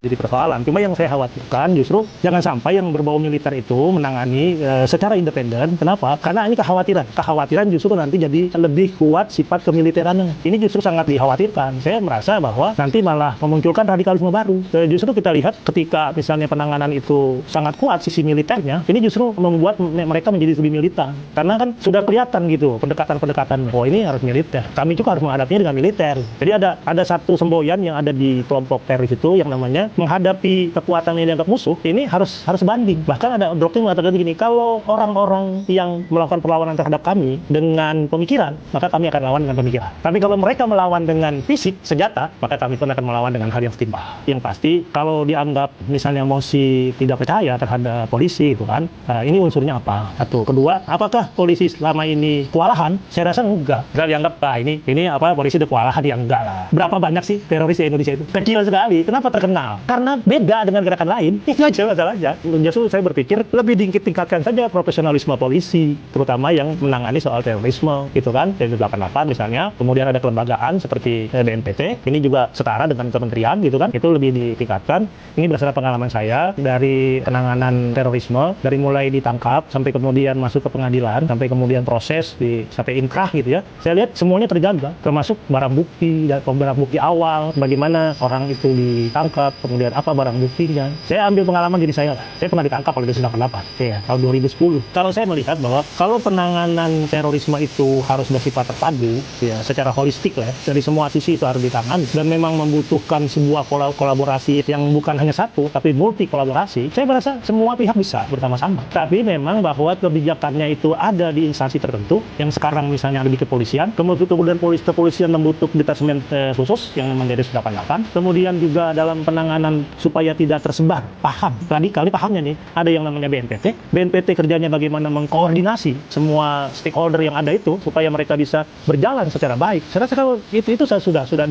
jadi persoalan. Cuma yang saya khawatirkan justru jangan sampai yang berbau militer itu menangani secara independen. Kenapa? Karena ini kekhawatiran justru nanti jadi lebih kuat sifat kemiliterannya. Ini justru sangat dikhawatirkan. Saya merasa bahwa nanti malah memunculkan radikalisme baru. Justru kita lihat ketika misalnya penanganan itu sangat kuat sisi militernya, ini justru membuat mereka menjadi lebih militan. Karena kan sudah kelihatan gitu pendekatan-pendekatan. Oh, ini harus militer. Kami juga harus menghadapinya dengan militer. Jadi ada satu semboyan yang ada di kelompok teroris itu yang namanya menghadapi kekuatan yang dianggap musuh, ini harus banding. Bahkan ada doktrin mengatakan gini, kalau orang-orang yang melakukan perlawanan terhadap kami dengan pemikiran, maka kami akan lawan dengan pemikiran. Tapi kalau mereka melawan dengan fisik, senjata, maka kami pun akan melawan dengan hal yang setimpal. Yang pasti, kalau dianggap misalnya emosi tidak percaya terhadap polisi, itu kan, ini unsurnya apa? Satu. Kedua, apakah polisi selama ini kewalahan? Saya rasa enggak. Bisa dianggap, ini polisi udah kewalahan, ya enggak lah. Berapa banyak sih teroris di Indonesia itu? Kecil sekali. Kenapa terkenal? Karena beda dengan gerakan lain. Itu aja masalahnya. Justru saya berpikir lebih tingkatkan saja profesionalisme polisi, terutama yang menangani soal terorisme, gitu kan. Dari 88 misalnya. Kemudian ada kelembagaan seperti BNPT. Ini juga setara dengan kementerian, gitu kan. Itu lebih ditingkatkan. Ini berdasarkan pengalaman saya dari penanganan terorisme, dari mulai ditangkap sampai kemudian masuk ke pengadilan, sampai kemudian proses sampai inkrah, gitu ya. Saya lihat semuanya terjaga, termasuk barang bukti dan barang bukti awal, bagaimana orang itu ditangkap, kemudian apa barang buktinya. Saya ambil pengalaman diri saya. Saya pernah ditangkap oleh Densus 88 tahun 2010. Kalau saya melihat bahwa kalau penanganan terorisme itu harus bersifat terpadu, ya, secara holistik lah, dari semua sisi itu harus ditangani, dan memang membutuhkan sebuah kolaborasi yang bukan hanya satu, tapi multi kolaborasi. Saya merasa semua pihak bisa bersama-sama. Tapi memang bahwa kebijakannya itu ada di instansi tertentu, yang sekarang misalnya ada di kepolisian, kemudian kepolisian membutuhkan detasemen khusus yang memang dari 88, kemudian juga dalam penanganan supaya tidak tersebar paham radikal. Ini pahamnya nih, ada yang namanya BNPT kerjanya bagaimana mengkoordinasi semua stakeholder yang ada itu supaya mereka bisa berjalan secara baik. Saya rasa kalau itu sudah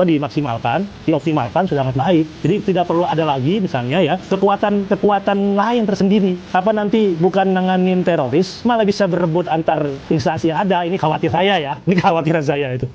dimaksimalkan, dioptimalkan sudah sangat baik. Jadi tidak perlu ada lagi misalnya ya kekuatan lain tersendiri. Apa nanti bukan nanganin teroris, malah bisa berebut antar instansi yang ada. Ini khawatir saya ya. Ini kekhawatiran saya itu.